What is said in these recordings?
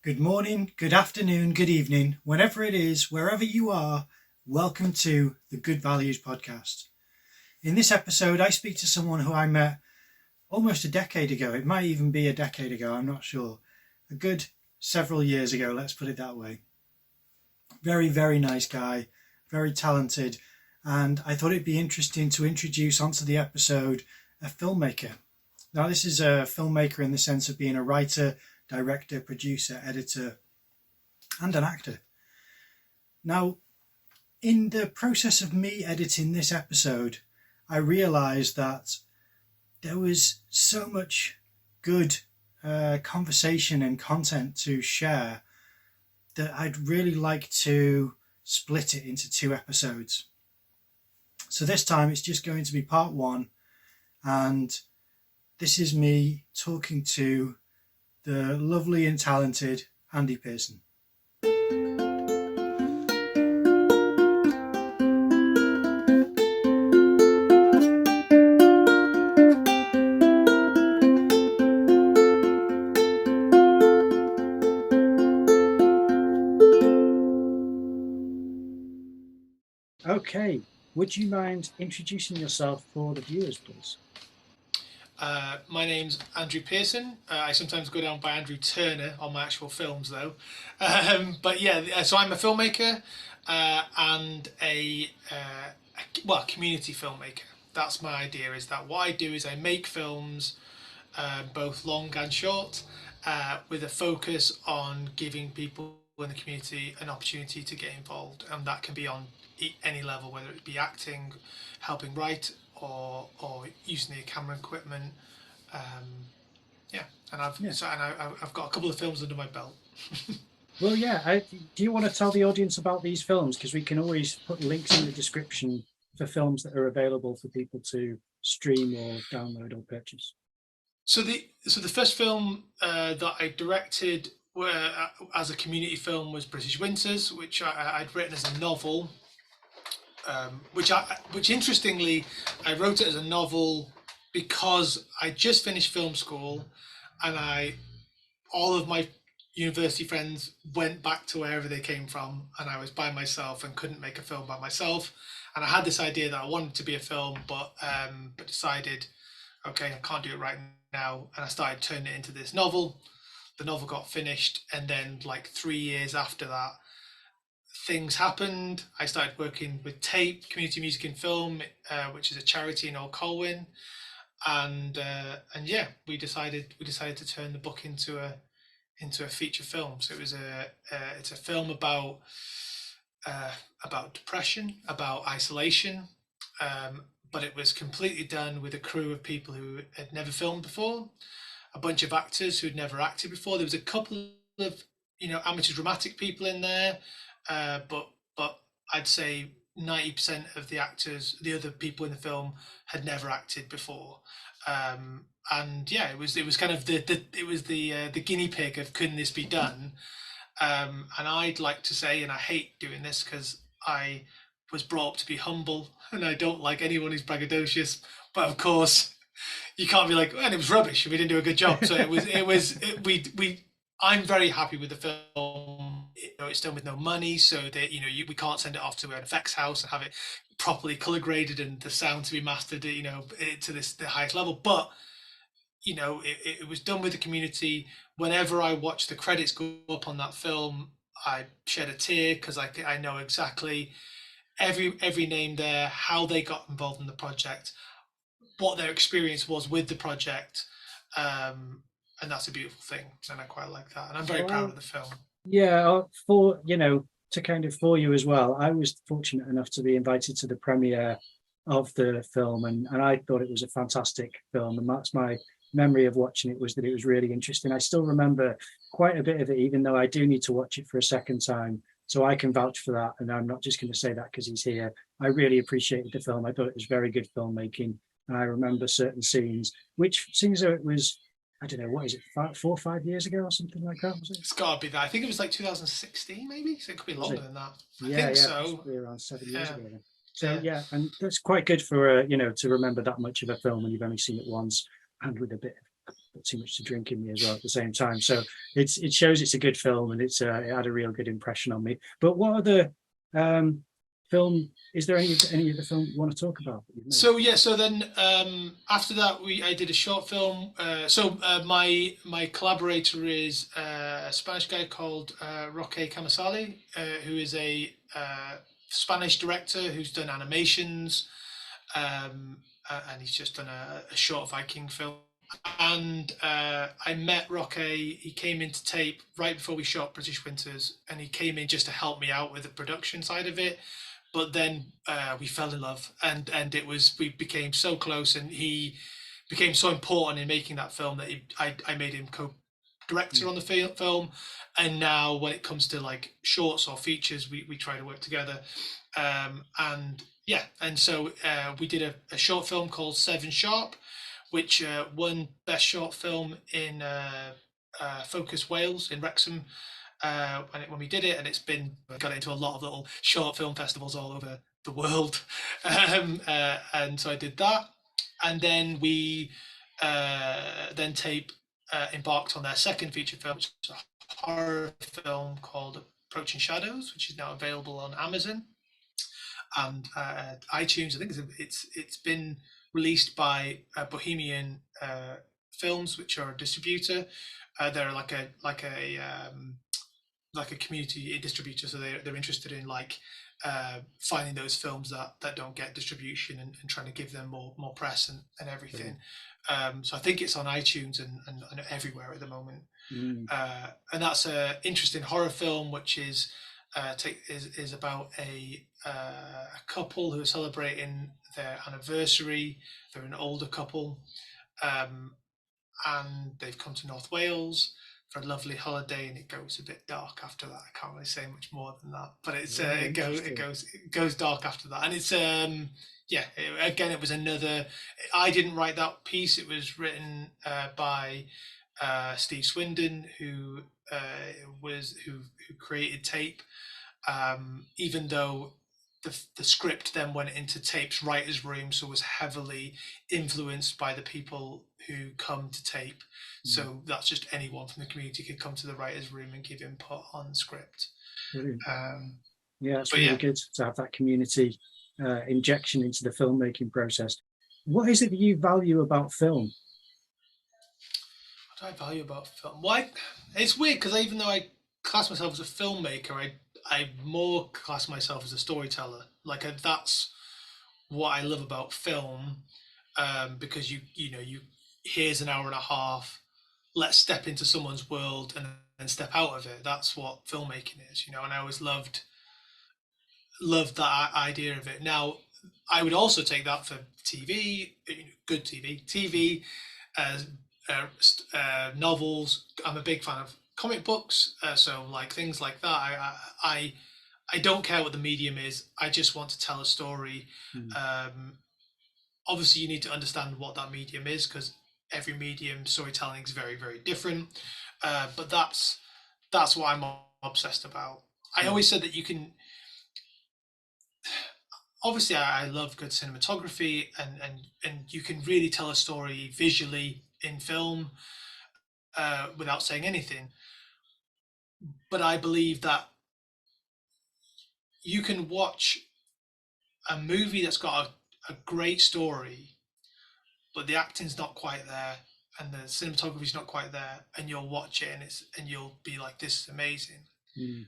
Good morning, good afternoon, good evening, whenever it is, wherever you are, welcome to the Good Values Podcast. In this episode, I speak to someone who I met almost a decade ago. It might even be a decade ago, I'm not sure. A good several years ago, let's put it that way. Very, very nice guy, very talented, and I thought it'd be interesting to introduce onto the episode a filmmaker. Now, this is a filmmaker in the sense of being a writer, director, producer, editor, and an actor. Now, in the process of me editing this episode, I realised that there was so much good conversation and content to share that I'd really like to split it into two episodes. So this time it's just going to be part one, and this is me talking to the lovely and talented Andy Pearson. Okay, would you mind introducing yourself for the viewers, please? My name's Andrew Pearson. I sometimes go down by Andrew Turner on my actual films, though. So I'm a filmmaker and community filmmaker. That's my idea. Is that what I do is I make films, both long and short, with a focus on giving people in the community an opportunity to get involved, and that can be on any level, whether it be acting, helping write, or using the camera equipment. I've got a couple of films under my belt. Well, yeah. Do you want to tell the audience about these films? Because we can always put links in the description for films that are available for people to stream or download or purchase. So the first film that I directed as a community film was British Winters, which I'd written as a novel. Which interestingly, I wrote it as a novel because I just finished film school, and all of my university friends went back to wherever they came from, and I was by myself and couldn't make a film by myself. And I had this idea that I wanted to be a film, but decided, okay, I can't do it right now, and I started turning it into this novel. The novel got finished, and then like 3 years after that, things happened. I started working with TAPE, Community Music and Film, which is a charity in Old Colwyn, and we decided to turn the book into a feature film. So it's a film about depression, about isolation, but it was completely done with a crew of people who had never filmed before, a bunch of actors who had never acted before. There was a couple of amateur dramatic people in there. But I'd say 90% of the actors, the other people in the film, had never acted before, it was kind of the guinea pig of couldn't this be done, and I'd like to say, and I hate doing this because I was brought up to be humble, and I don't like anyone who's braggadocious, but of course you can't be like, and it was rubbish, we didn't do a good job. So I'm very happy with the film. It's done with no money, so that we can't send it off to an effects house and have it properly color graded and the sound to be mastered, to the highest level. But it was done with the community. Whenever I watch the credits go up on that film, I shed a tear because I know exactly every name there, how they got involved in the project, what their experience was with the project. And that's a beautiful thing, and I quite like that, and I'm very proud of the film. Yeah, for you as well, I was fortunate enough to be invited to the premiere of the film, and I thought it was a fantastic film, and that's my memory of watching it, was that it was really interesting. I still remember quite a bit of it, even though I do need to watch it for a second time, so I can vouch for that, and I'm not just going to say that because he's here. I really appreciated the film. I thought it was very good filmmaking, and I remember certain scenes, which seems though it was, I don't know, what is it, 4 or 5 years ago or something like that, was it? It's got to be that. I think it was like 2016, maybe, so it could be longer than that. I think so. Around 7 years ago then. So yeah, and that's quite good for to remember that much of a film when you've only seen it once, and with a bit got too much to drink in me as well at the same time. So it shows it's a good film, and it had a real good impression on me. But what other film? Is there any of the film you want to talk about that you've made? So then after that I did a short film. My collaborator is a Spanish guy called Roque Camisali, who is a Spanish director who's done animations, and he's just done a short Viking film. And I met Roque. He came into tape right before we shot British Winters, and he came in just to help me out with the production side of it. But then we fell in love, and we became so close, and he became so important in making that film that I made him co-director on the film. And now when it comes to like shorts or features, we try to work together. So we did a short film called 7 Sharp, which won Best Short Film in Focus Wales in Wrexham when we did it, and we got into a lot of little short film festivals all over the world. And so I did that, and then we Tape embarked on their second feature film, which is a horror film called Approaching Shadows, which is now available on Amazon and iTunes. I think it's been released by Bohemian Films, which are a distributor. They're like a community distributor, so they're interested in like finding those films that don't get distribution and trying to give them more press and everything. So I think it's on iTunes and everywhere at the moment. And that's an interesting horror film, which is about a couple who are celebrating their anniversary. They're an older couple, and they've come to North Wales for a lovely holiday, and it goes a bit dark after that. I can't really say much more than that, but it goes dark after that, and it's again, it was another. I didn't write that piece. It was written by Steve Swindon, who created Tape. Even though the script then went into Tape's writer's room, so was heavily influenced by the people who come to Tape. So that's just anyone from the community could come to the writer's room and give input on the script. Brilliant. It's really good to have that community injection into the filmmaking process. What is it that you value about film? What do I value about film? Why? It's weird because even though I class myself as a filmmaker, I more class myself as a storyteller. Like that's what I love about film, because you here's an hour and a half. Let's step into someone's world and then step out of it. That's what filmmaking is, and I always loved that idea of it. Now, I would also take that for TV, good TV, novels. I'm a big fan of comic books, so like things like that. I don't care what the medium is. I just want to tell a story. Obviously, you need to understand what that medium is, because every medium storytelling is very, very different. But that's what I'm obsessed about. I always said that you can. Obviously, I love good cinematography, and you can really tell a story visually in film without saying anything. But I believe that you can watch a movie that's got a great story, but the acting's not quite there and the cinematography's not quite there, and you'll watch it and you'll be like, this is amazing.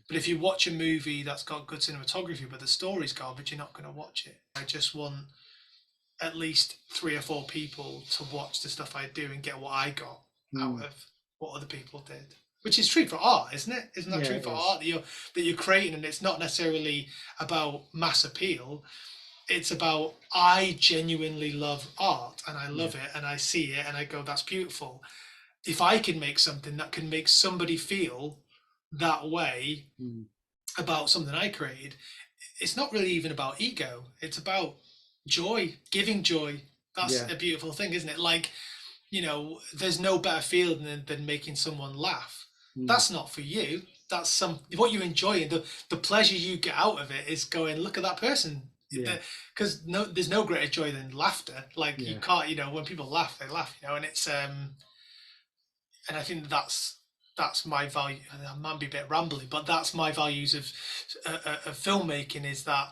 But if you watch a movie that's got good cinematography but the story's garbage, you're not going to watch it. I just want at least 3 or 4 people to watch the stuff I do and get what I got out of what other people did. Which is true for art, isn't it? Isn't that true for art that you're creating? And it's not necessarily about mass appeal. It's about, I genuinely love art and I love it and I see it and I go, that's beautiful. If I can make something that can make somebody feel that way about something I created, it's not really even about ego. It's about joy, giving joy. That's a beautiful thing, isn't it? Like, there's no better feeling than making someone laugh. That's not for you. That's what you enjoy, and the pleasure you get out of it is going, look at that person. Because there's no greater joy than laughter. Like you can't, when people laugh, they laugh, and it's and I think that's my value. And I might be a bit rambly, but that's my values of filmmaking, is that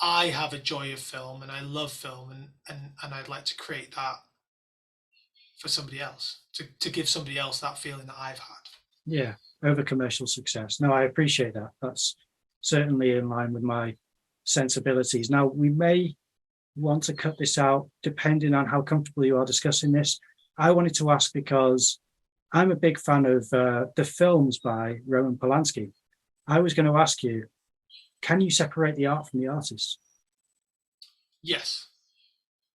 I have a joy of film and I love film, and I'd like to create that for somebody else, to give somebody else that feeling that I've had. Yeah, over commercial success. No, I appreciate that. That's certainly in line with my sensibilities. Now, we may want to cut this out depending on how comfortable you are discussing this. I wanted to ask because I'm a big fan of the films by Roman Polanski. I was going to ask you, can you separate the art from the artist? Yes.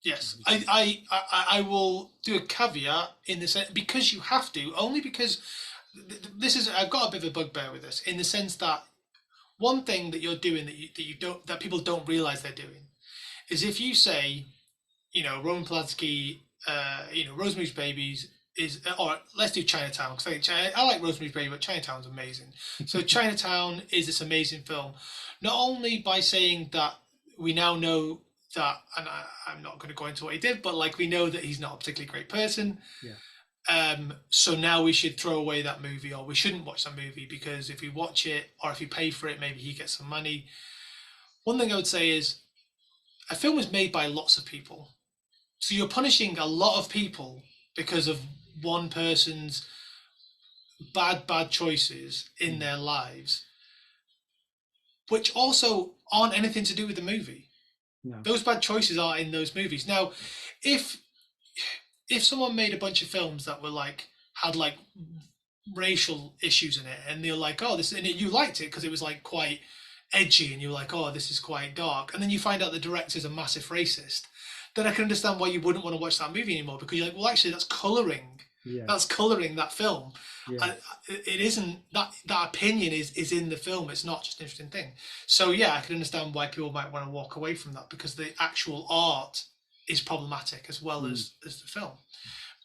Yes, I will do a caveat in the sense, because you have to, only because this is, I've got a bit of a bugbear with this, in the sense that one thing that you're doing that people don't realize they're doing is, if you say, Roman Polanski, Rosemary's Babies is, or let's do Chinatown, because I like Rosemary's Baby, but Chinatown's amazing. So Chinatown is this amazing film, not only by saying that we now know that, and I'm not going to go into what he did, but like, we know that he's not a particularly great person. Yeah. So now we should throw away that movie, or we shouldn't watch that movie, because if we watch it, or if we pay for it, maybe he gets some money. One thing I would say is, a film is made by lots of people. So you're punishing a lot of people because of one person's bad choices in their lives, which also aren't anything to do with the movie. No. Those bad choices are in those movies. Now, if someone made a bunch of films that were had racial issues in it, and they're like, oh, this, and you liked it because it was like quite edgy, and you're like, oh, this is quite dark, and then you find out the director's a massive racist, then I can understand why you wouldn't want to watch that movie anymore, because you're like, well, actually, that's colouring. Yeah. That's colouring that film. Yeah. It isn't that opinion is in the film. It's not just an interesting thing. So yeah, I can understand why people might want to walk away from that, because the actual art is problematic as well as the film.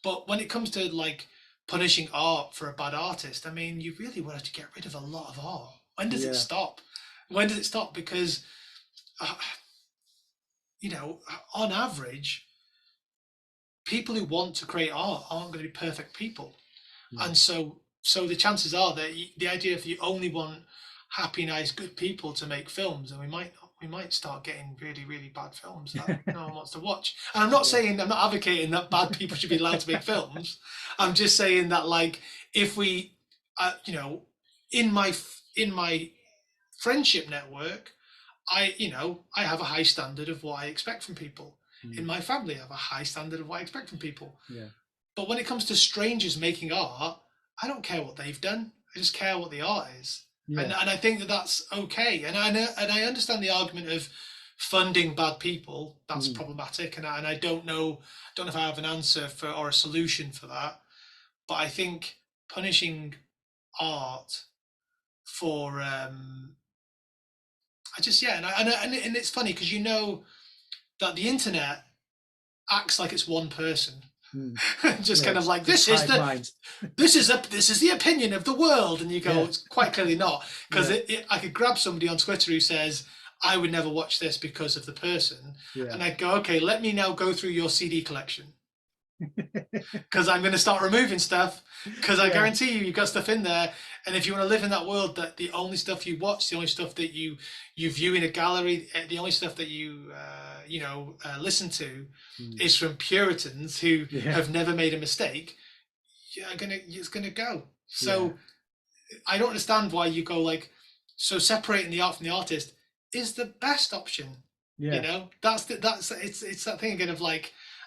But when it comes to punishing art for a bad artist, I mean, you really want to get rid of a lot of art. When does it stop? When does it stop? Because on average, people who want to create art aren't going to be perfect people. And so the chances are that the idea, if you only want happy, nice, good people to make films, and we might start getting really, really bad films that no one wants to watch. And I'm not saying, I'm not advocating that bad people should be allowed to make films. I'm just saying that, if we, in my friendship network, I have a high standard of what I expect from people. In my family, I have a high standard of what I expect from people. Yeah. But when it comes to strangers making art, I don't care what they've done. I just care what the art is. Yeah. And I think that that's okay. And I understand the argument of funding bad people. That's problematic. And I don't know if I have an answer for, or a solution for that. But I think punishing art for and it's funny, because that the internet acts like it's one person. Just kind of like, this is the opinion of the world, and you go, it's quite clearly not, because I could grab somebody on Twitter who says, I would never watch this because of the person, and I'd go, okay, let me now go through your CD collection, because I'm going to start removing stuff, because I guarantee you've got stuff in there. And if you want to live in that world that the only stuff you watch, the only stuff that you view in a gallery, the only stuff that you listen to is from Puritans who have never made a mistake, it's gonna go. So I don't understand why you go so separating the art from the artist is the best option. That's it's that thing again of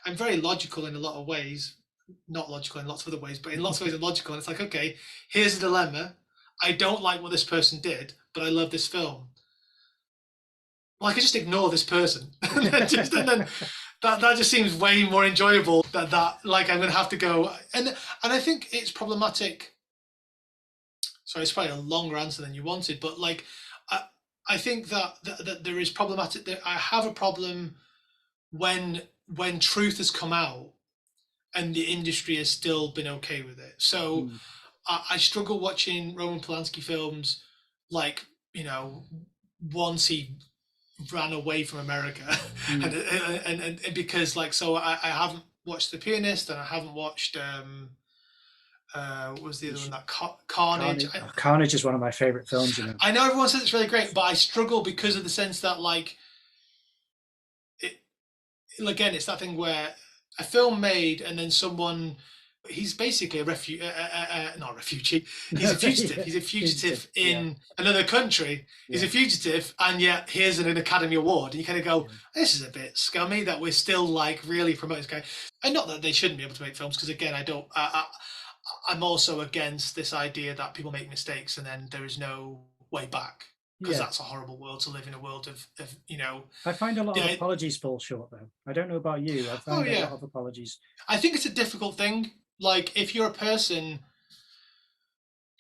I'm very logical in a lot of ways, not logical in lots of other ways, but in lots of ways I'm logical. And it's okay, here's a dilemma. I don't like what this person did, but I love this film. Well, I could just ignore this person. and then that just seems way more enjoyable that I'm going to have to go. And I think it's problematic. Sorry, it's probably a longer answer than you wanted, but I think that there is problematic. That I have a problem when truth has come out and the industry has still been okay with it. So I struggle watching Roman Polanski films, once he ran away from America, and because I haven't watched The Pianist, and I haven't watched What was the You other one? should- That Carnage. Carnage is one of my favorite films. I know everyone says it's really great, but I struggle because of the sense that like it again, it's that thing where a film made and then someone he's basically a not a refugee. He's a fugitive. Yeah. He's a fugitive Yeah. in another country. He's a fugitive, and yet here's an Academy Award. And you kind of go, this is a bit scummy that we're still like really promoting this guy. And not that they shouldn't be able to make films, because again, I'm also against this idea that people make mistakes and then there is no way back, because that's a horrible world to live in. A world of I find a lot of apologies fall short though. I don't know about you. I find a lot of apologies. I think it's a difficult thing. Like if you're a person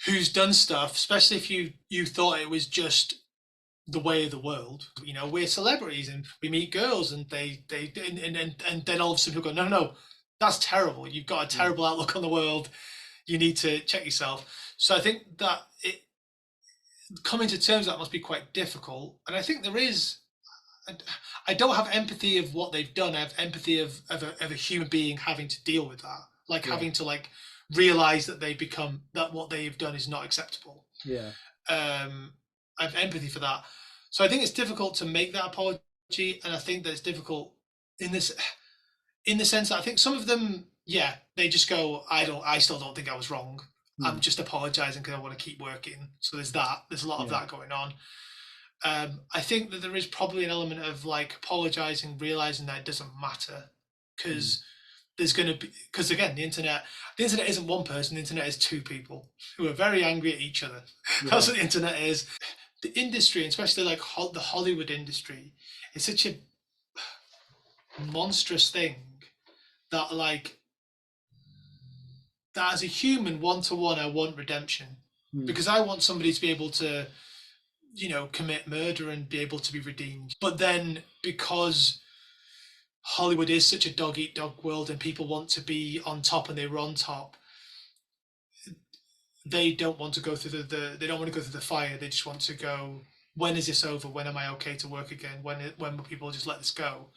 who's done stuff, especially if you thought it was just the way of the world, we're celebrities and we meet girls and and then all of a sudden people go, no, that's terrible. You've got a terrible outlook on the world. You need to check yourself. So I think that coming to terms with that must be quite difficult. And I think there is. I don't have empathy of what they've done. I have empathy of a human being having to deal with that, like having to like realize that that what they've done is not acceptable. Yeah. I have empathy for that. So I think it's difficult to make that apology, and I think that it's difficult in the sense that I think some of them, they just go, I still don't think I was wrong. I'm just apologizing because I want to keep working. So there's that. There's a lot of that going on. I think that there is probably an element of like apologizing, realizing that it doesn't matter, because there's going to be, because again, the internet isn't one person. The internet is two people who are very angry at each other. That's what the internet is. The industry, and especially like the Hollywood industry, is such a monstrous thing that like that as a human, one-to-one, I want redemption, because I want somebody to be able to commit murder and be able to be redeemed. But then because Hollywood is such a dog-eat-dog world and people want to be on top and they were on top, they don't want to go through they don't want to go through the fire. They just want to go, when is this over? When am I okay to work again? When will people just let this go?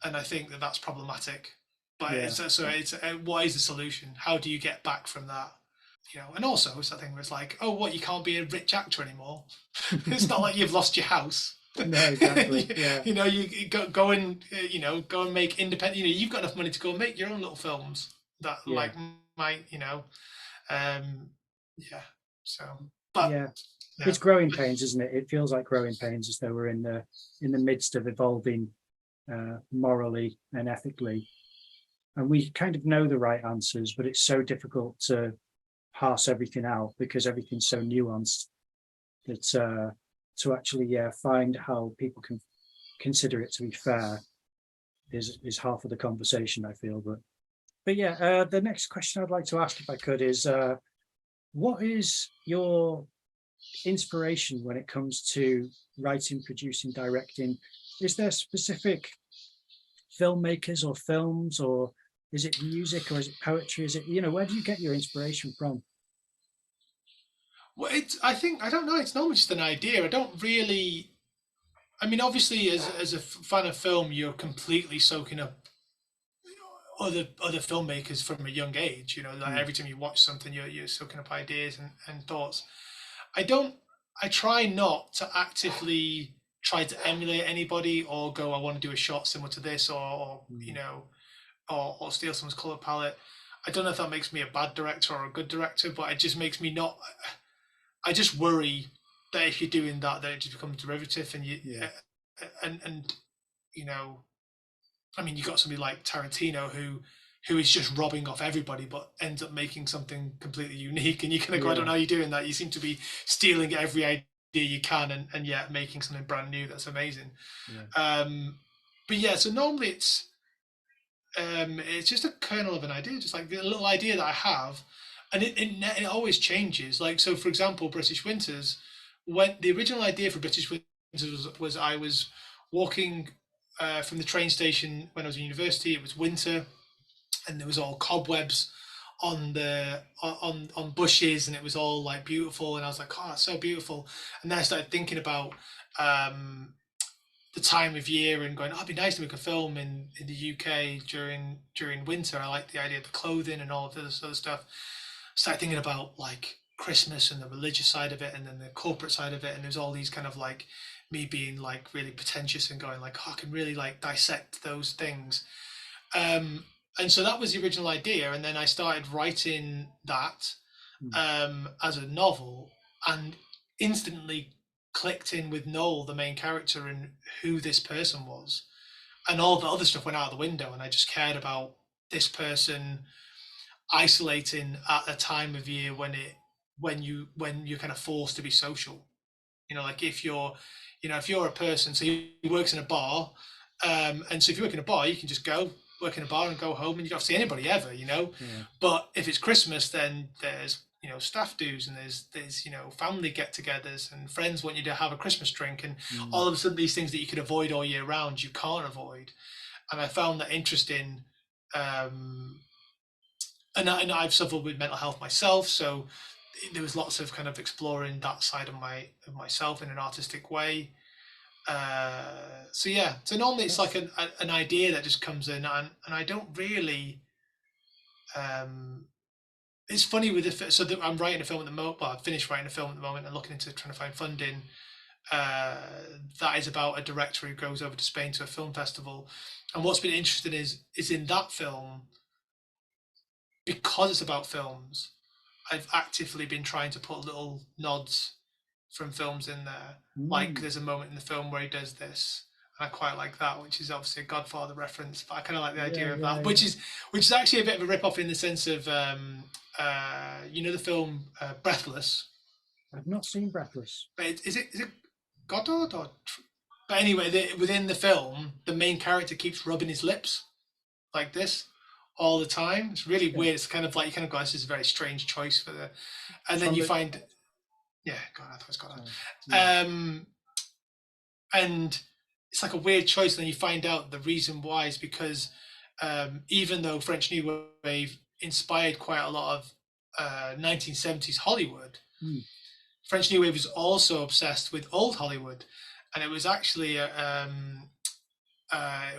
And I think that that's problematic. But it's what is the solution? How do you get back from that? And also it's that thing where it's like, oh, what, you can't be a rich actor anymore? It's not like you've lost your house. No, exactly. Yeah. You go and go and make independent. You've got enough money to go and make your own little films that like might So, but it's growing pains, isn't it? It feels like growing pains, as though we're in the midst of evolving morally and ethically, and we kind of know the right answers, but it's so difficult to parse everything out because everything's so nuanced that to actually find how people can consider it to be fair is half of the conversation, I feel. But the next question I'd like to ask, if I could, is what is your inspiration when it comes to writing, producing, directing? Is there specific filmmakers or films, or is it music, or is it poetry? Is it, where do you get your inspiration from? Well, I don't know. It's normally just an idea. I don't really. I mean, obviously, as a fan of film, you're completely soaking up other filmmakers from a young age. Like every time you watch something, you're soaking up ideas and thoughts. I try not to actively try to emulate anybody or go, I want to do a shot similar to this, or steal someone's color palette. I don't know if that makes me a bad director or a good director, but it just makes me not. I just worry that if you're doing that it just becomes derivative, and I mean, you got somebody like Tarantino who is just robbing off everybody, but ends up making something completely unique, and you kind of go, I don't know how you're doing that. You seem to be stealing every idea you can, and yet making something brand new that's amazing. So normally it's just a kernel of an idea, just like a little idea that I have. And it always changes. Like, so for example, British Winters, when the original idea for British Winters was I was walking from the train station when I was in university. It was winter, and there was all cobwebs on bushes, and it was all like beautiful. And I was like, oh, that's so beautiful. And then I started thinking about the time of year and going, oh, it'd be nice to make a film in the UK during winter. I like the idea of the clothing and all of this other stuff. started thinking about like Christmas and the religious side of it, and then the corporate side of it, and there's all these kind of like me being like really pretentious and going like, oh, I can really like dissect those things. Um, and so that was the original idea, and then I started writing that as a novel, and instantly clicked in with Noel, the main character, and who this person was, and all the other stuff went out of the window, and I just cared about this person isolating at a time of year when you're kind of forced to be social. Like if you're a person, so he works in a bar, and so if you work in a bar, you can just go work in a bar and go home, and you don't see anybody ever. Yeah. But if it's Christmas, then there's staff dues, and there's family get-togethers, and friends want you to have a Christmas drink, and all of a sudden these things that you could avoid all year round, you can't avoid. And I found that interesting. And I've suffered with mental health myself, so there was lots of kind of exploring that side of myself in an artistic way. So normally it's like an idea that just comes in, and I don't really. It's funny with I'm writing a film at the moment. Well, I've finished writing a film at the moment and looking into trying to find funding. That is about a director who goes over to Spain to a film festival, and what's been interesting is in that film, because it's about films, I've actively been trying to put little nods from films in there. Like there's a moment in the film where he does this, and I quite like that, which is obviously a Godfather reference, but I kind of like the idea of that, which is actually a bit of a rip-off in the sense of the film Breathless. I've not seen Breathless. But is it Godard or? But anyway, within the film, the main character keeps rubbing his lips like this all the time. It's really weird. It's kind of like you kind of go, this is a very strange choice for the, and then you find, God, I thought it was Godard. And it's like a weird choice. And then you find out the reason why is because even though French New Wave inspired quite a lot of 1970s Hollywood, French New Wave was also obsessed with old Hollywood, and it was actually it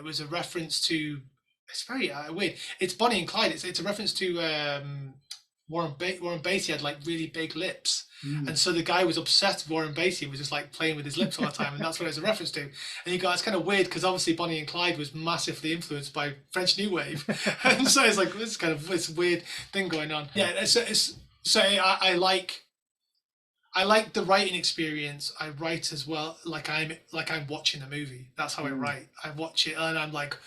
was a reference to. It's very weird. It's Bonnie and Clyde. It's a reference to Warren Beatty had like really big lips, and so the guy was obsessed with Warren Beatty and was just like playing with his lips all the time, and that's what it was a reference to. And you go, it's kind of weird because obviously Bonnie and Clyde was massively influenced by French New Wave, and so it's like this weird thing going on. Yeah, so I like the writing experience. I write as well, like I'm watching a movie. That's how I write. I watch it and I'm like,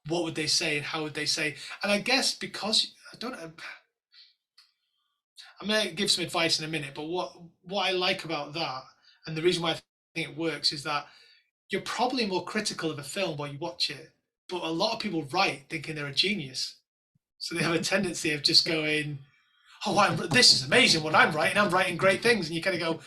what would they say and how would they say? And I guess because I'm going to give some advice in a minute, but what I like about that, and the reason why I think it works, is that you're probably more critical of a film while you watch it, but a lot of people write thinking they're a genius. So they have a tendency of just going, oh, this is amazing what I'm writing great things. And you kind of go,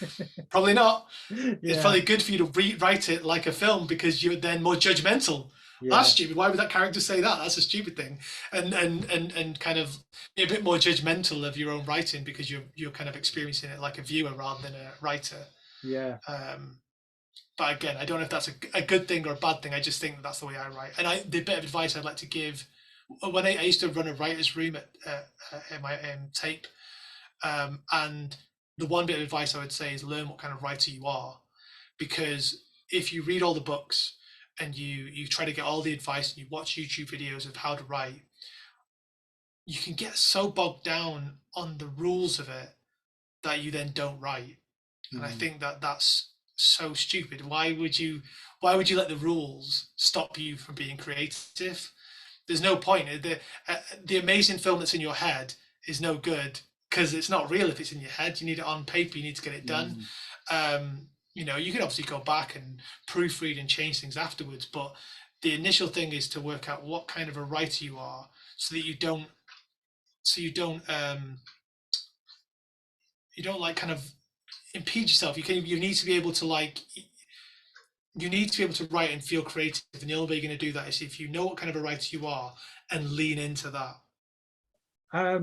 probably not. It's probably good for you to rewrite it like a film because you're then more judgmental. That's stupid. Why would that character say that? That's a stupid thing. And kind of be a bit more judgmental of your own writing because you're kind of experiencing it like a viewer rather than a writer. Yeah. But again, I don't know if that's a good thing or a bad thing. I just think that's the way I write. And the bit of advice I'd like to give, when I used to run a writer's room at my tape, and the one bit of advice I would say is learn what kind of writer you are, because if you read all the books and you try to get all the advice and you watch YouTube videos of how to write, you can get so bogged down on the rules of it that you then don't write. And I think that that's so stupid. Why would you let the rules stop you from being creative? There's no point. The amazing film that's in your head is no good because it's not real if it's in your head. You need it on paper. You need to get it done. You can obviously go back and proofread and change things afterwards, but the initial thing is to work out what kind of a writer you are, so that you don't like kind of impede yourself. You need to be able to write and feel creative, and the only way you're going to do that is if you know what kind of a writer you are and lean into that. I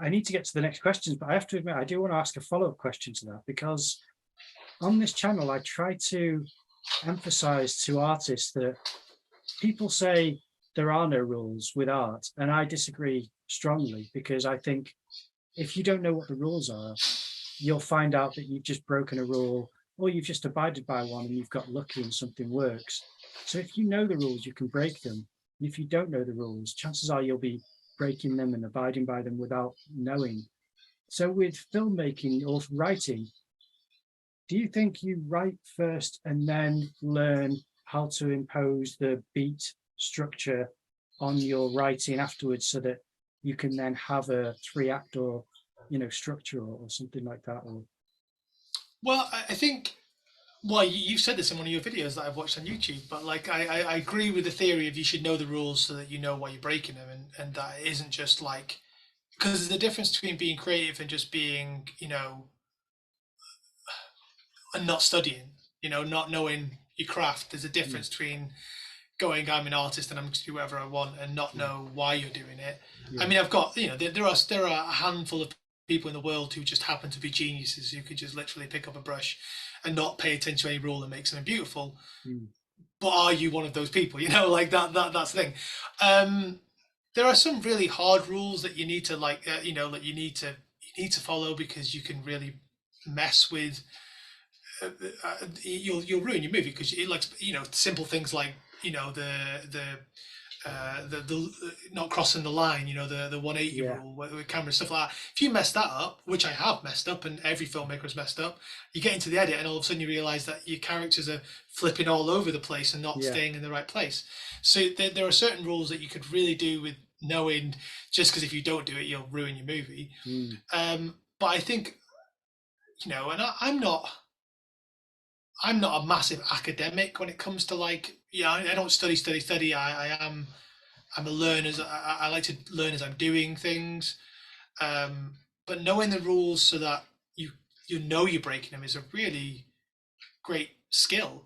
need to get to the next questions, but I have to admit, I do want to ask a follow-up question to that, because on this channel, I try to emphasize to artists that people say there are no rules with art, and I disagree strongly, because I think if you don't know what the rules are, you'll find out that you've just broken a rule, or you've just abided by one and you've got lucky and something works. So if you know the rules, you can break them. And if you don't know the rules, chances are you'll be breaking them and abiding by them without knowing. So with filmmaking or writing, do you think you write first and then learn how to impose the beat structure on your writing afterwards so that you can then have a 3 act or structure or something like that? Or Well, I think, well, you've said this in one of your videos that I've watched on YouTube, but like I agree with the theory of you should know the rules so that you know why you're breaking them, and that it isn't just like, because there's a difference between being creative and just being, and not studying, not knowing your craft. There's a difference between going, I'm an artist and I'm going to do whatever I want, and not know why you're doing it. I mean, I've got, there are a handful of people in the world who just happen to be geniuses who could just literally pick up a brush and not pay attention to any rule and make something beautiful. But are you one of those people? Like that's the thing. There are some really hard rules that you need to like you need to follow, because you can really mess with you'll ruin your movie, because it, like, simple things like, the not crossing the line, the 180 rule with camera, stuff like that. If you mess that up, which I have messed up and every filmmaker has messed up, you get into the edit and all of a sudden you realize that your characters are flipping all over the place and not staying in the right place. So there are certain rules that you could really do with knowing, just because if you don't do it, you'll ruin your movie. But I think, and I'm not a massive academic when it comes to, like, I don't study. I'm a learner. I like to learn as I'm doing things. But knowing the rules so that you know you're breaking them is a really great skill,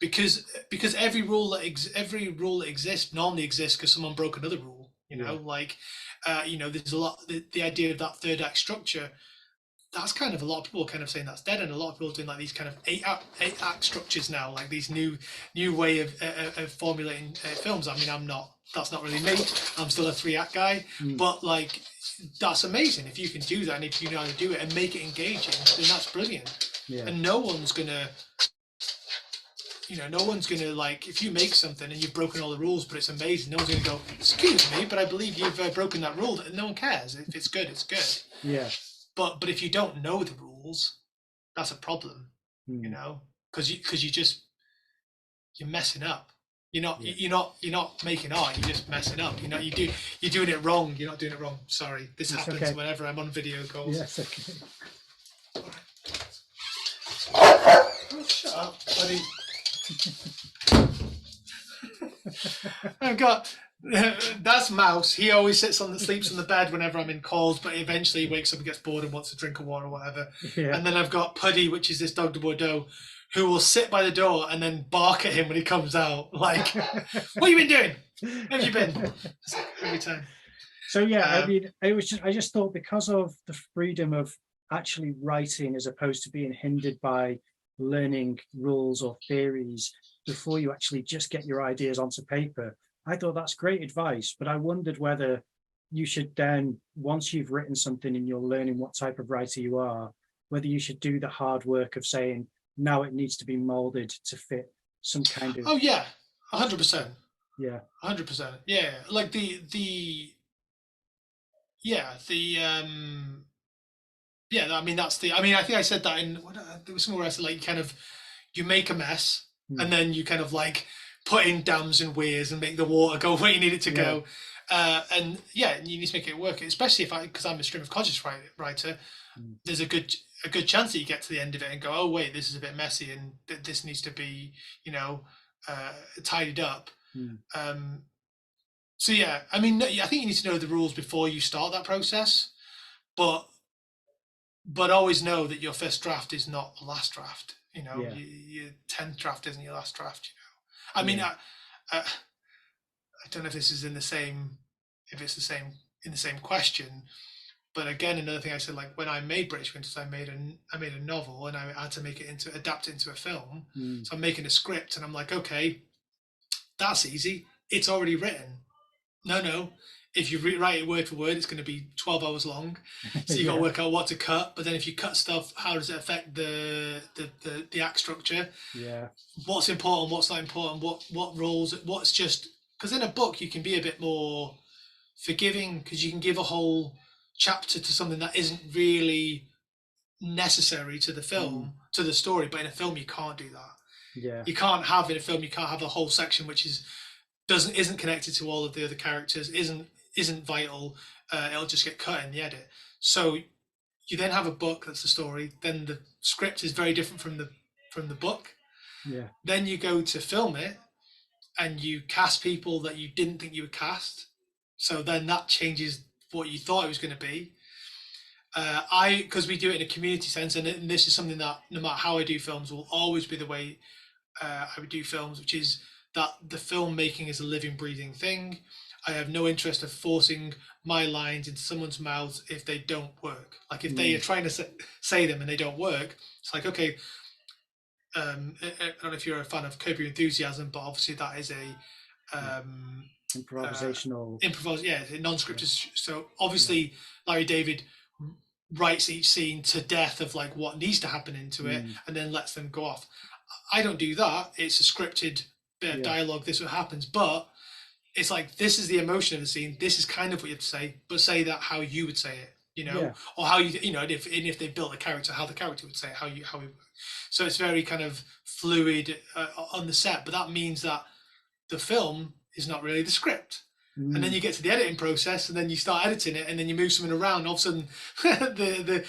because every rule that exists normally exists because someone broke another rule. Like, there's a lot, the idea of that 3rd act structure. That's kind of, a lot of people kind of saying that's dead, and a lot of people are doing like these kind of 8 act structures now, like these new way of formulating films. I mean, that's not really me. I'm still a 3 act guy, but like, that's amazing if you can do that, and if you know how to do it and make it engaging, then that's brilliant. And no one's gonna like, if you make something and you've broken all the rules but it's amazing, no one's gonna go, excuse me, but I believe you've broken that rule. And no one cares. If it's good, it's good. But if you don't know the rules, that's a problem, because you're messing up. You're not making art. You're just messing up. You're doing it wrong. You're not doing it wrong. Sorry, this happens whenever I'm on video calls. Yes, okay. Oh, shut up, buddy. I've got. That's Mouse. He always sleeps on the bed whenever I'm in calls, but eventually he wakes up and gets bored and wants a drink of water or whatever. And then I've got Puddy, which is this dog de Bordeaux, who will sit by the door and then bark at him when he comes out. Like, what have you been doing? Where have you been? Every time. So I mean, I just thought, because of the freedom of actually writing as opposed to being hindered by learning rules or theories before you actually just get your ideas onto paper, I thought that's great advice. But I wondered whether you should then, once you've written something and you're learning what type of writer you are, whether you should do the hard work of saying, now it needs to be molded to fit some kind of... Oh yeah, 100%. Yeah. 100%. Yeah. Like the I mean, I think I said that in, there was somewhere else, like, kind of, you make a mess and then you kind of like put in dams and weirs and make the water go where you need it to go. And you need to make it work, especially because I'm a stream of conscious writer. There's a good chance that you get to the end of it and go, oh wait, this is a bit messy and this needs to be, tidied up. So yeah, I mean, I think you need to know the rules before you start that process, but always know that your first draft is not the last draft. Your 10th draft isn't your last draft. I mean, I don't know if this is in the same question, but again, another thing I said, like, when I made British Winters, I made a novel and I had to adapt it into a film. So I'm making a script and I'm like, okay, that's easy. It's already written. No, if you rewrite it word for word, it's going to be 12 hours long. So you got to work out what to cut. But then if you cut stuff, how does it affect the act structure? Yeah. What's important, what's not important, what roles, what's just, because in a book you can be a bit more forgiving because you can give a whole chapter to something that isn't really necessary to the film, to the story. But in a film you can't do that. Yeah. You can't have in a film, you can't have a whole section which isn't connected to all of the other characters, isn't vital. It'll just get cut in the edit. So you then have a book that's the story. Then the script is very different from the book. Yeah. Then you go to film it, and you cast people that you didn't think you would cast. So then that changes what you thought it was going to be. Because we do it in a community sense, and this is something that no matter how I do films will always be the way I would do films, which is that the filmmaking is a living, breathing thing. I have no interest of forcing my lines into someone's mouths if they don't work. Like if they are trying to say them and they don't work, it's like, okay, I don't know if you're a fan of Curb Your Enthusiasm, but obviously that is a improvisational, non-scripted. So obviously Larry David writes each scene to death of like what needs to happen into it, and then lets them go off. I don't do that. It's a scripted bit of dialogue. This is what happens, but it's like, this is the emotion of the scene. This is kind of what you have to say, but say that how you would say it, or how and if they built a character, how the character would say it, how we. So it's very kind of fluid on the set, but that means that the film is not really the script. And then you get to the editing process, and then you start editing it, and then you move something around. All of a sudden, the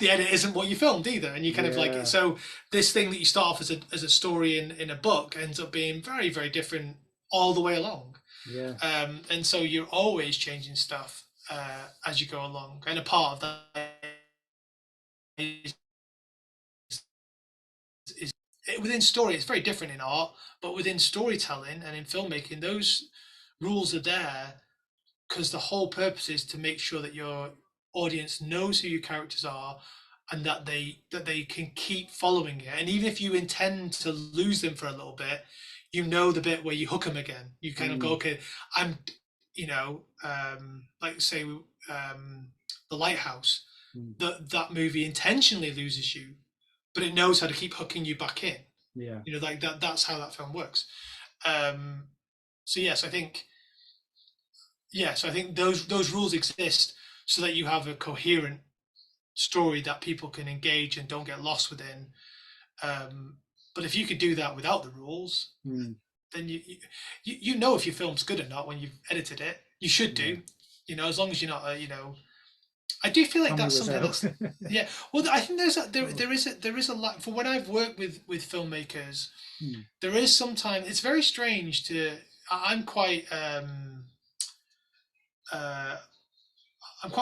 edit isn't what you filmed either, and you kind of like, so this thing that you start off as a story in a book ends up being very, very different all the way along. Yeah. And so you're always changing stuff as you go along, and a part of that is within story. It's very different in art, but within storytelling and in filmmaking, those rules are there because the whole purpose is to make sure that your audience knows who your characters are, and that they can keep following it. And even if you intend to lose them for a little bit, the bit where you hook them again. You kind of go, okay, I'm, like say, The Lighthouse. That movie intentionally loses you, but it knows how to keep hooking you back in. Yeah. Like that. That's how that film works. So yes, I think. Yeah, so I think those rules exist so that you have a coherent story that people can engage and don't get lost within. But if you could do that without the rules, then you know if your film's good or not when you've edited it. You should do, as long as you're not, I do feel like that's something that's yeah. Well, I think there is a lot for when I've worked with filmmakers. There is sometimes it's very strange to. I'm quite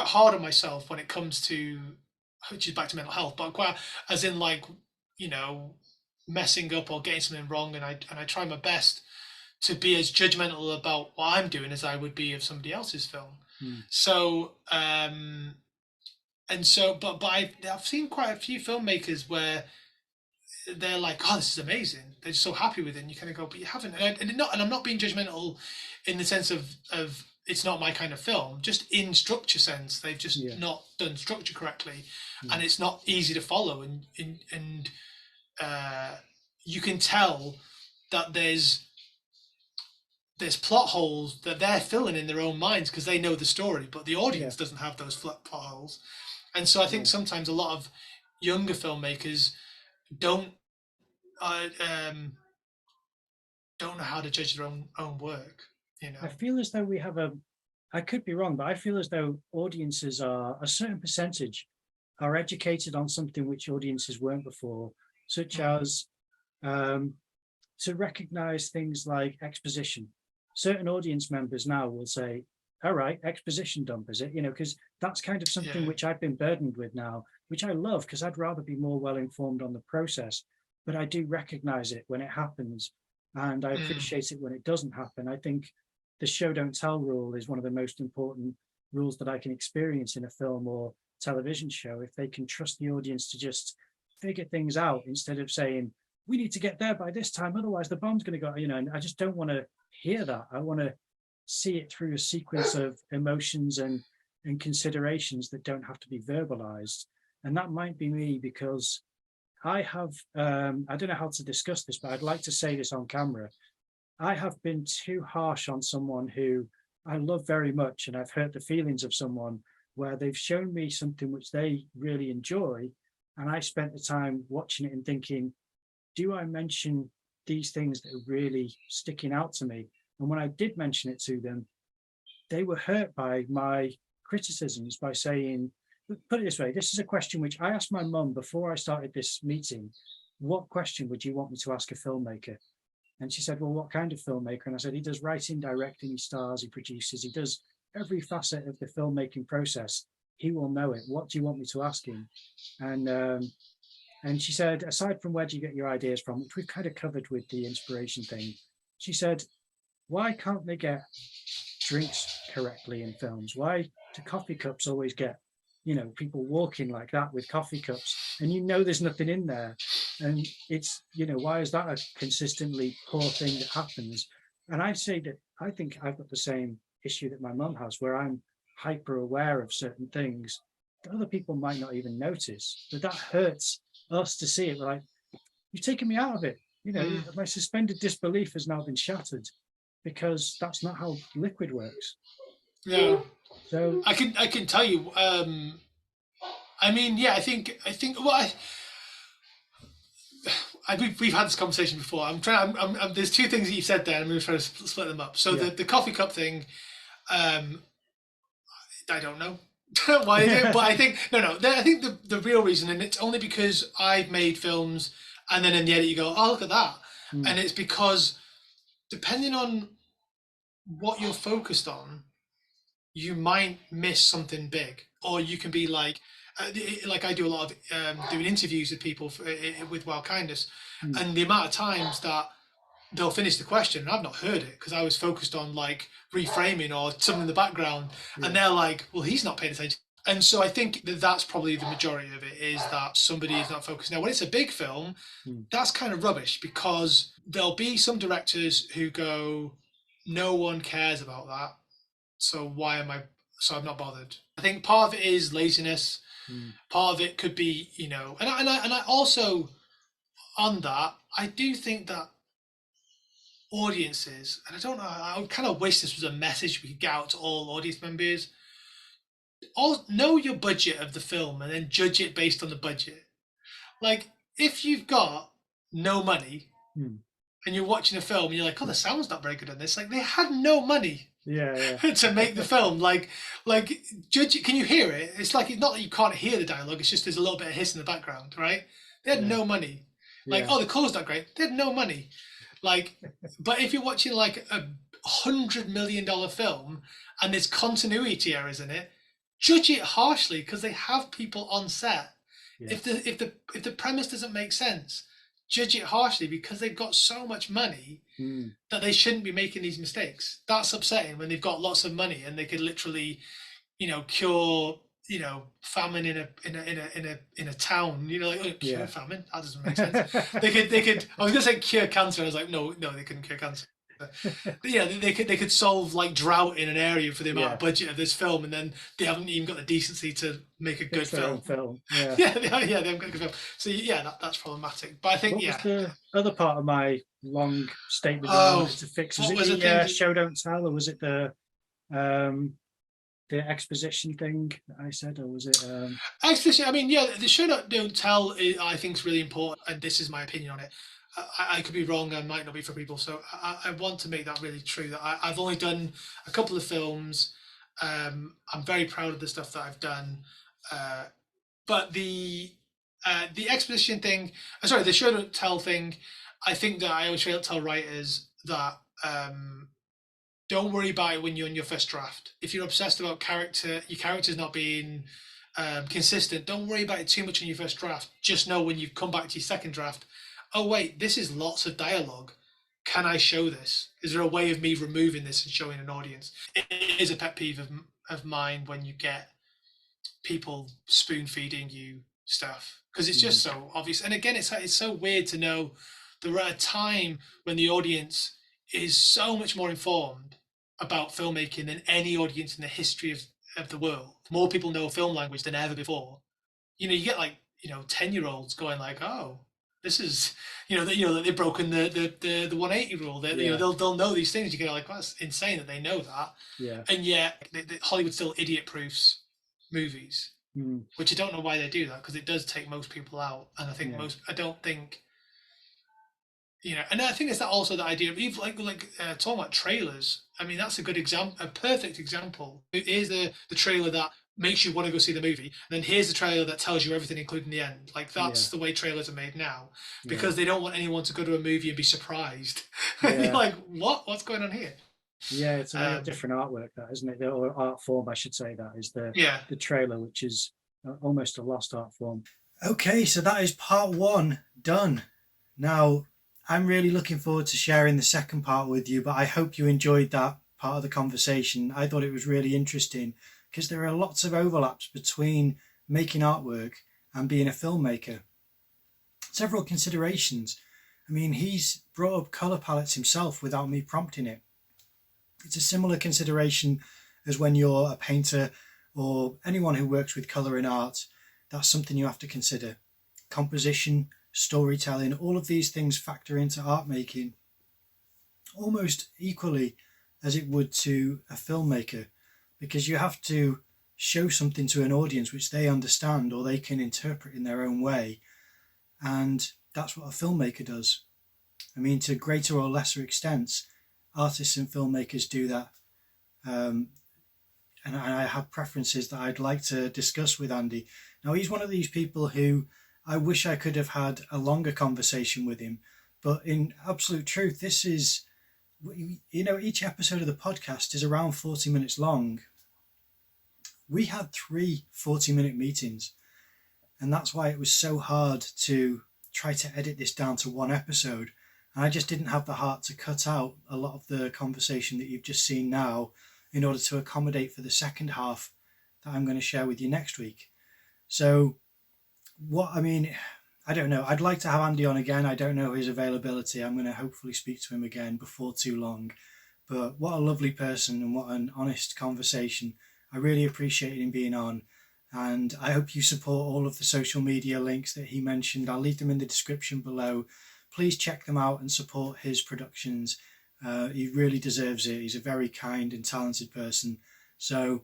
hard on myself when it comes to, which is back to mental health, but I'm quite, as in like, messing up or getting something wrong, and I try my best to be as judgmental about what I'm doing as I would be of somebody else's film. So but I've seen quite a few filmmakers where they're like, oh, this is amazing. They're just so happy with it, and you kind of go, but you haven't. And I'm not being judgmental in the sense of it's not my kind of film. Just in structure sense, they've just not done structure correctly, and it's not easy to follow. And you can tell that there's plot holes that they're filling in their own minds because they know the story, but the audience doesn't have those plot holes. And so I think sometimes a lot of younger filmmakers don't know how to judge their own work. I feel as though we have I could be wrong, but I feel as though audiences are a certain percentage are educated on something which audiences weren't before, such as to recognize things like exposition. Certain audience members now will say, all right, exposition dump, is it? Because that's kind of something which I've been burdened with now, which I love because I'd rather be more well-informed on the process, but I do recognize it when it happens, and I appreciate it when it doesn't happen. I think the show don't tell rule is one of the most important rules that I can experience in a film or television show. If they can trust the audience to just figure things out instead of saying, we need to get there by this time, otherwise the bomb's going to go, and I just don't want to hear that. I want to see it through a sequence of emotions and considerations that don't have to be verbalized. And that might be me, because I have, I don't know how to discuss this, but I'd like to say this on camera. I have been too harsh on someone who I love very much, and I've hurt the feelings of someone where they've shown me something which they really enjoy. And I spent the time watching it and thinking, do I mention these things that are really sticking out to me? And when I did mention it to them, they were hurt by my criticisms by saying, put it this way, this is a question which I asked my mum before I started this meeting. What question would you want me to ask a filmmaker? And she said, well, what kind of filmmaker? And I said, he does writing, directing, he stars, he produces, he does every facet of the filmmaking process. He will know it. What do you want me to ask him? And she said, aside from where do you get your ideas from, which we've kind of covered with the inspiration thing, she said, why can't they get drinks correctly in films? Why do coffee cups always get, people walking like that with coffee cups, and there's nothing in there? And it's, why is that a consistently poor thing that happens? And I'd say that I think I've got the same issue that my mum has, where I'm hyper aware of certain things that other people might not even notice, but that hurts us to see it. We're like, you've taken me out of it. My suspended disbelief has now been shattered, because that's not how liquid works. Yeah. So I can tell you. I mean, yeah, I think. Well, we've had this conversation before. There's two things that you said there. I'm going to try to split them up. So the coffee cup thing, I don't know why they do it, but I think no. I think the real reason, and it's only because I've made films, and then in the edit you go, oh, look at that, and it's because depending on what you're focused on, you might miss something big, or you can be like I do a lot of doing interviews with people with Wild Kindness, and the amount of times that they'll finish the question and I've not heard it because I was focused on like reframing or something in the background, and they're like, well, he's not paying attention. And so I think that's probably the majority of it, is that somebody is not focused. Now when it's a big film, that's kind of rubbish, because there'll be some directors who go, no one cares about that, so I'm not bothered. I think part of it is laziness. Part of it could be, and I also, on that, I do think that audiences, and I don't know, I kind of wish this was a message we could get out to all audience members. All know your budget of the film and then judge it based on the budget. Like, if you've got no money and you're watching a film and you're like, oh, the sound's not very good on this, like, they had no money to make the film. Like judge it. Can you hear it? It's like, it's not that you can't hear the dialogue, it's just there's a little bit of hiss in the background, right? They had no money. Like, oh, the color's not great. They had no money. Like, but if you're watching like $100 million film and there's continuity errors in it, judge it harshly, because they have people on set. If the premise doesn't make sense, judge it harshly, because they've got so much money that they shouldn't be making these mistakes. That's upsetting when they've got lots of money and they could literally, cure, famine in a town. Like, cure famine. That doesn't make sense. they could. I was gonna say cure cancer. I was like, no, they couldn't cure cancer. They could solve like drought in an area for the amount of budget of this film, and then they haven't even got the decency to make a good film. They haven't got a good film. So that's problematic. But I think what was the other part of my long statement that I wanted to fix? Was it the show don't tell, or was it the exposition thing that I said, or was it exposition? I mean, the show don't tell, I think, is really important, and this is my opinion on it. I could be wrong, I might not be for people, so I want to make that really true, that I've only done a couple of films. I'm very proud of the stuff that I've done, but the exposition thing, the show don't tell thing, I think that I always tell writers that don't worry about it when you're in your first draft. If you're obsessed about your character's not being consistent, don't worry about it too much in your first draft. Just know when you come back to your second draft, oh wait, this is lots of dialogue. Can I show this? Is there a way of me removing this and showing an audience? It is a pet peeve of mine when you get people spoon feeding you stuff, because it's just so obvious. And again, it's so weird to know there at a time when the audience is so much more informed about filmmaking than any audience in the history of the world. More people know film language than ever before. You get like 10-year-olds going like, oh, this is that they've broken the 180 rule. That Yeah. they'll know these things. You go like, well, that's insane that they know that. Yeah. And yet Hollywood still idiot proofs movies, which I don't know why they do that, because it does take most people out. And I think I don't think. And I think it's that also the idea of even talking about trailers. I mean, that's a good example, a perfect example. Here's the trailer that makes you want to go see the movie, and then here's the trailer that tells you everything, including the end. Like that's the way trailers are made now, because they don't want anyone to go to a movie and be surprised. And you're like, what's going on here? Yeah, it's a very different artwork, that, isn't it? Or art form, I should say. That is the trailer, which is almost a lost art form. Okay, so that is part 1 done. Now, I'm really looking forward to sharing the second part with you, but I hope you enjoyed that part of the conversation. I thought it was really interesting because there are lots of overlaps between making artwork and being a filmmaker. Several considerations. I mean, he's brought up colour palettes himself without me prompting it. It's a similar consideration as when you're a painter or anyone who works with colour in art. That's something you have to consider. Composition, storytelling, all of these things factor into art making almost equally as it would to a filmmaker, because you have to show something to an audience which they understand or they can interpret in their own way, and that's what a filmmaker does. I mean, to greater or lesser extents, artists and filmmakers do that, and I have preferences that I'd like to discuss with Andy. Now, he's one of these people who I wish I could have had a longer conversation with him, but in absolute truth, this is, each episode of the podcast is around 40 minutes long. We had 3 40-minute meetings, and that's why it was so hard to try to edit this down to one episode. And I just didn't have the heart to cut out a lot of the conversation that you've just seen now in order to accommodate for the second half that I'm going to share with you next week. So I don't know. I'd like to have Andy on again. I don't know his availability. I'm going to hopefully speak to him again before too long. But what a lovely person and what an honest conversation. I really appreciated him being on. And I hope you support all of the social media links that he mentioned. I'll leave them in the description below. Please check them out and support his productions. He really deserves it. He's a very kind and talented person. So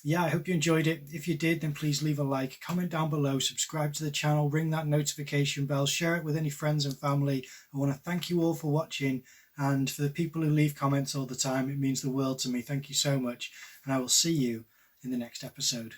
yeah, I hope you enjoyed it. If you did, then please leave a like, comment down below, subscribe to the channel, ring that notification bell, share it with any friends and family. I want to thank you all for watching, and for the people who leave comments all the time, it means the world to me. Thank you so much, and I will see you in the next episode.